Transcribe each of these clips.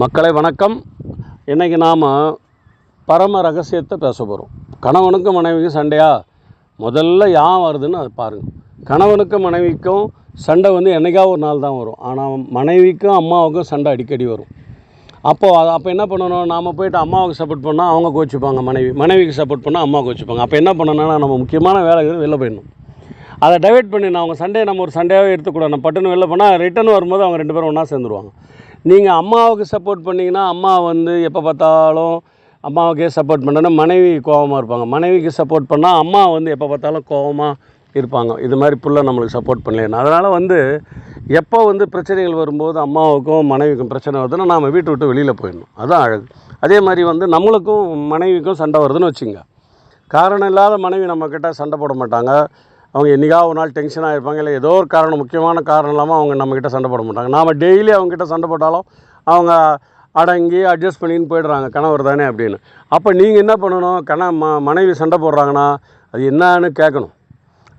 மக்களை வணக்கம். இன்றைக்கி நாம் பரம ரகசியத்தை பேச போகிறோம். கணவனுக்கும் மனைவிக்கும் சண்டையா? முதல்ல ஏன் வருதுன்னு அதை பாருங்கள். கணவனுக்கும் மனைவிக்கும் சண்டை என்றைக்காவது ஒரு நாள் தான் வரும். ஆனால் மனைவிக்கும் அம்மாவுக்கும் சண்டை அடிக்கடி வரும். அப்போ என்ன பண்ணணும்? நாம் போய்ட்டு அம்மாவுக்கு சப்போர்ட் பண்ணால் அவங்க கோச்சிப்பாங்க, மனைவிக்கு சப்போர்ட் பண்ணால் அம்மா கோச்சிப்பாங்க. அப்போ என்ன பண்ணணும்னா, நம்ம முக்கியமான வேலைகள் வெளில போயிடணும். அதை டைவெர்ட் பண்ணி அவங்க சண்டையை நம்ம ஒரு சண்டையாகவே எடுத்துக்கூடாது. நம்ம பட்டுன்னு வெளில போனால் ரிட்டன் வரும்போது அவங்க ரெண்டு பேரும் ஒன்றா சேர்ந்துருவாங்க. நீங்கள் அம்மாவுக்கு சப்போர்ட் பண்ணிங்கன்னா அம்மா எப்போ பார்த்தாலும் அம்மாவுக்கே சப்போர்ட் பண்ணணும், மனைவி கோபமாக இருப்பாங்க. மனைவிக்கு சப்போர்ட் பண்ணால் அம்மா எப்போ பார்த்தாலும் கோபமாக இருப்பாங்க. இது மாதிரி புள்ள நம்மளுக்கு சப்போர்ட் பண்ணலேன்னு. அதனால் எப்போ பிரச்சனைகள் வரும்போது அம்மாவுக்கும் மனைவிக்கும் பிரச்சனை வருதுன்னா நாம் வீட்டை விட்டு வெளியில் போயிடணும். அதுதான் அழகு. அதே மாதிரி நம்மளுக்கும் மனைவிக்கும் சண்டை வருதுன்னு வச்சுங்க. காரணம் இல்லாத மனைவி நம்மக்கிட்ட சண்டை போட மாட்டாங்க. அவங்க என்றைக்காவது ஒரு நாள் டென்ஷனாக இருப்பாங்க, இல்லை ஏதோ ஒரு காரணம், முக்கியமான காரணம் இல்லாமல் அவங்க நம்மக்கிட்ட சண்டை போட மாட்டாங்க. நாம் டெய்லி அவங்ககிட்ட சண்டை போட்டாலும் அவங்க அடங்கி அட்ஜஸ்ட் பண்ணின்னு போய்டுறாங்க, கணவர் தானே அப்படின்னு. அப்போ நீங்கள் என்ன பண்ணணும்? மனைவி சண்டை போடுறாங்கன்னா அது என்னன்னு கேட்கணும்.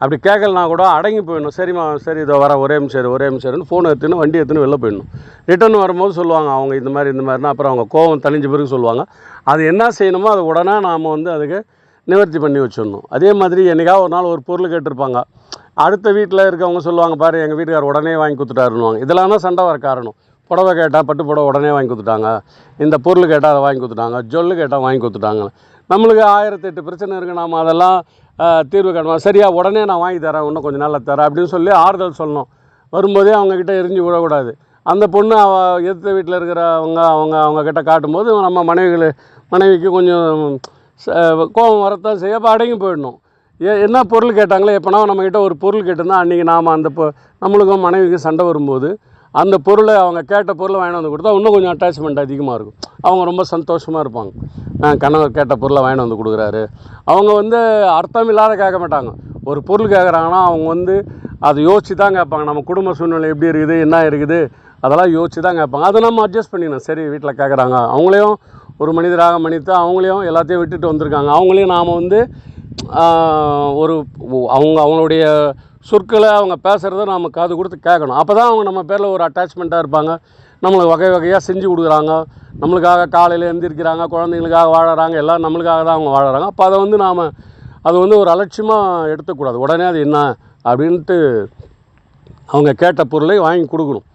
அப்படி கேட்கலனா கூட அடங்கி போயிடணும். சரிம்மா, சரி இதோ வர, ஒரே நிமிஷம்னு ஃபோனை எடுத்துன்னு வண்டி எடுத்துன்னு வெளில போயிடணும். ரிட்டர்ன் வரும்போது சொல்லுவாங்க அவங்க இந்த மாதிரினா, அப்புறம் அவங்க கோவம் தணிஞ்ச பிறகு சொல்லுவாங்க. அது என்ன செய்யணுமோ அதை உடனே நாம் அதுக்கு நிவர்த்தி பண்ணி வச்சிடணும். அதே மாதிரி என்றைக்காவது ஒரு நாள் ஒரு பொருள் கேட்டிருப்பாங்க. அடுத்த வீட்டில் இருக்கவங்க சொல்லுவாங்க, பாரு எங்கள் வீட்டுக்கார் உடனே வாங்கி கொடுத்துட்டாருன்னுவாங்க. இதெல்லாம் தான் சண்டை வர காரணம். புடவை கேட்டால் பட்டு புடவை உடனே வாங்கி கொடுத்துட்டாங்க, இந்த பொருள் கேட்டால் அதை வாங்கி கொடுத்துட்டாங்க, ஜொல்லு கேட்டால் வாங்கி கொடுத்துட்டாங்க. நம்மளுக்கு 1008 பிரச்சனை இருக்குது. நாம் அதெல்லாம் தீர்வு காணுமா? சரியா, உடனே நான் வாங்கி தரேன், இன்னும் கொஞ்சம் நாளில் தரேன் அப்படின்னு சொல்லி ஆறுதல் சொல்லணும். வரும்போதே அவங்கக்கிட்ட எரிஞ்சு விடக்கூடாது. அந்த பொண்ணு எதிர்த்த வீட்டில் இருக்கிறவங்க அவங்கக்கிட்ட காட்டும்போது நம்ம மனைவிக்கு கொஞ்சம் கோபம் வரத்தான் செய்ய. அப்போ அடங்கி போயிடணும். என்ன பொருள் கேட்டாங்களே, எப்போனா நம்மக்கிட்ட ஒரு பொருள் கேட்டிருந்தா அன்றைக்கி நாம் நம்மளுக்கும் மனைவிக்கும் சண்டை வரும்போது அந்த பொருளை, அவங்க கேட்ட பொருளை வாங்கிட்டு வந்து கொடுத்தா இன்னும் கொஞ்சம் அட்டாச்மெண்ட் அதிகமாக இருக்கும். அவங்க ரொம்ப சந்தோஷமாக இருப்பாங்க. கணவர் கேட்ட பொருளை வாங்கிட்டு வந்து கொடுக்குறாரு. அவங்க அர்த்தம் இல்லாத கேட்க மாட்டாங்க. ஒரு பொருள் கேட்குறாங்கன்னா அவங்க அதை யோசித்து தான் கேட்பாங்க. நம்ம குடும்ப சூழ்நிலை எப்படி இருக்குது, என்ன இருக்குது, அதெல்லாம் யோசித்து தான் கேட்பாங்க. அதை நம்ம அட்ஜஸ்ட் பண்ணிடணும். சரி, வீட்டில் கேட்குறாங்க, அவங்களையும் ஒரு மனிதராக மன்னித்து அவங்களையும் எல்லாத்தையும் விட்டுட்டு வந்திருக்காங்க. அவங்களையும் நாம் அவங்களுடைய சொற்களை அவங்க பேசுகிறத நாம் காது கொடுத்து கேட்கணும். அப்போ தான் அவங்க நம்ம பேரில் ஒரு அட்டாச்மெண்ட்டாக இருப்பாங்க. நம்மளுக்கு வகை வகையாக செஞ்சு கொடுக்குறாங்க. நம்மளுக்காக காலையில் எழுந்திருக்கிறாங்க, குழந்தைங்களுக்காக வாழறாங்க, எல்லாம் நம்மளுக்காக தான் அவங்க வாழறாங்க. அப்போ அதை நாம் ஒரு அலட்சியமாக எடுத்துக்கூடாது. உடனே அது என்ன அப்படின்ட்டு அவங்க கேட்ட பொருளை வாங்கி கொடுக்கணும்.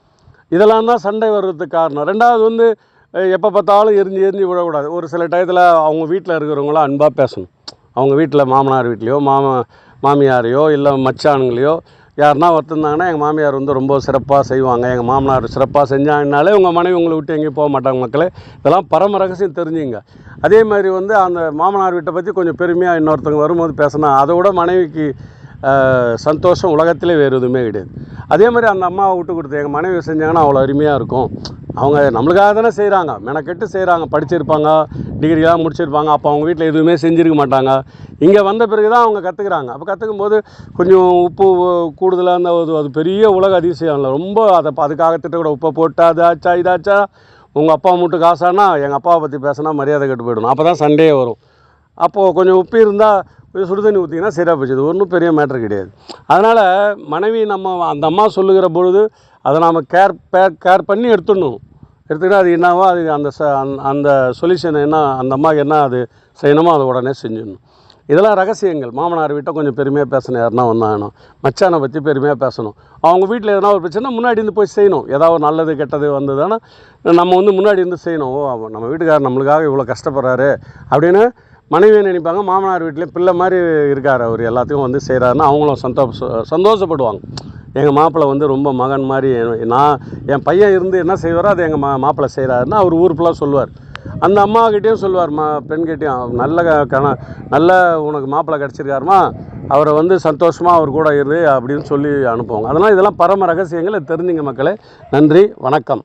இதெல்லாம் தான் சண்டை வர்றதுக்கு காரணம். ரெண்டாவது எப்போ பார்த்தாலும் எரிஞ்சு விடக்கூடாது. ஒரு சில டயத்தில் அவங்க வீட்டில் இருக்கிறவங்களாம் அன்பாக பேசணும். அவங்க வீட்டில் மாமனார் வீட்லேயோ மாமியாரையோ இல்லை மச்சானுங்களையோ யாருன்னா ஒருத்தந்தாங்கன்னா, எங்கள் மாமியார் ரொம்ப சிறப்பாக செய்வாங்க, எங்கள் மாமனார் சிறப்பாக செஞ்சாங்கனாலே உங்கள் மனைவி உங்களை விட்டு எங்கேயும் போக மாட்டாங்க. மக்களே, இதெல்லாம் பரம ரகசியம் தெரிஞ்சுங்க. அதே மாதிரி அந்த மாமனார் வீட்டை பற்றி கொஞ்சம் பெருமையாக இன்னொருத்தவங்க வரும்போது பேசினா அதை விட மனைவிக்கு சந்தோஷம் உலகத்திலே வேறு எதுவுமே கிடையாது. அதே மாதிரி அந்த அம்மாவை விட்டு கொடுத்து எங்கள் மனைவி செஞ்சாங்கன்னா அவ்வளோ அருமையாக இருக்கும். அவங்க நம்மளுக்காக தானே செய்கிறாங்க, மெனக்கெட்டு செய்கிறாங்க, படிச்சிருப்பாங்க, டிகிரிலாம் முடிச்சிருப்பாங்க. அப்போ அவங்க வீட்டில் எதுவுமே செஞ்சுருக்க மாட்டாங்க. இங்கே வந்த பிறகு தான் அவங்க கற்றுக்குறாங்க. அப்போ கற்றுக்கும் போது கொஞ்சம் உப்பு கூடுதலாக இருந்தால் அது பெரிய உலக அதிசயம் இல்லை. ரொம்ப அதுக்காக திட்டக்கூட உப்பை போட்டு அதாச்சா இதாச்சா, உங்கள் அப்பா மட்டும் காசானா எங்கள் அப்பாவை பற்றி பேசினா மரியாதை கெட்டு போயிடணும். அப்போ தான் சண்டையே வரும். அப்போது கொஞ்சம் உப்பு இருந்தால் கொஞ்சம் சுடுதண்ணி ஊற்றிங்கன்னா சரியாக போச்சு. இது ஒன்றும் பெரிய மேட்ரு கிடையாது. அதனால் மனைவி அந்த அம்மா சொல்லுகிற பொழுது அதை நாம் கேர் பண்ணி எடுத்துக்கிட்டால் அது என்னவோ அது அந்த சொல்யூஷன் என்ன, அந்த அம்மாவுக்கு என்ன அது செய்யணுமோ அதை உடனே செஞ்சிடணும். இதெல்லாம் ரகசியங்கள். மாமனார் வீட்டை கொஞ்சம் பெருமையாக பேசணும். யாருன்னா வந்தாங்கணும், மச்சானை பற்றி பெருமையாக பேசணும். அவங்க வீட்டில் எதனா ஒரு பிரச்சனை முன்னாடி போய் செய்யணும். ஏதாவது நல்லது கெட்டது வந்ததுன்னா நம்ம முன்னாடி செய்யணும். நம்ம வீட்டுக்காரர் நம்மளுக்காக இவ்வளோ கஷ்டப்படுறாரு அப்படின்னு மனைவியை நினைப்பாங்க. மாமனார் வீட்லேயும் பிள்ளை மாதிரி இருக்கார், அவர் எல்லாத்தையும் செய்கிறாருன்னா அவங்களும் சந்தோஷப்படுவாங்க. எங்கள் மாப்பிள்ளை ரொம்ப மகன் மாதிரி, என் பையன் என்ன செய்வாரோ அதை எங்கள் மாப்பிள்ளை செய்கிறாருன்னா அவர் ஊர் ஃபுல்லாக சொல்லுவார். அந்த அம்மாக்கிட்டேயும் சொல்லுவார், பெண்கிட்டையும், நல்ல உனக்கு மாப்பிள்ளை கிடச்சிருக்காருமா, அவரை சந்தோஷமாக அவர் கூட இரு அப்படின்னு சொல்லி அனுப்புவாங்க. இதெல்லாம் பரம ரகசியங்கள். தெரிஞ்சுங்க மக்களே. நன்றி, வணக்கம்.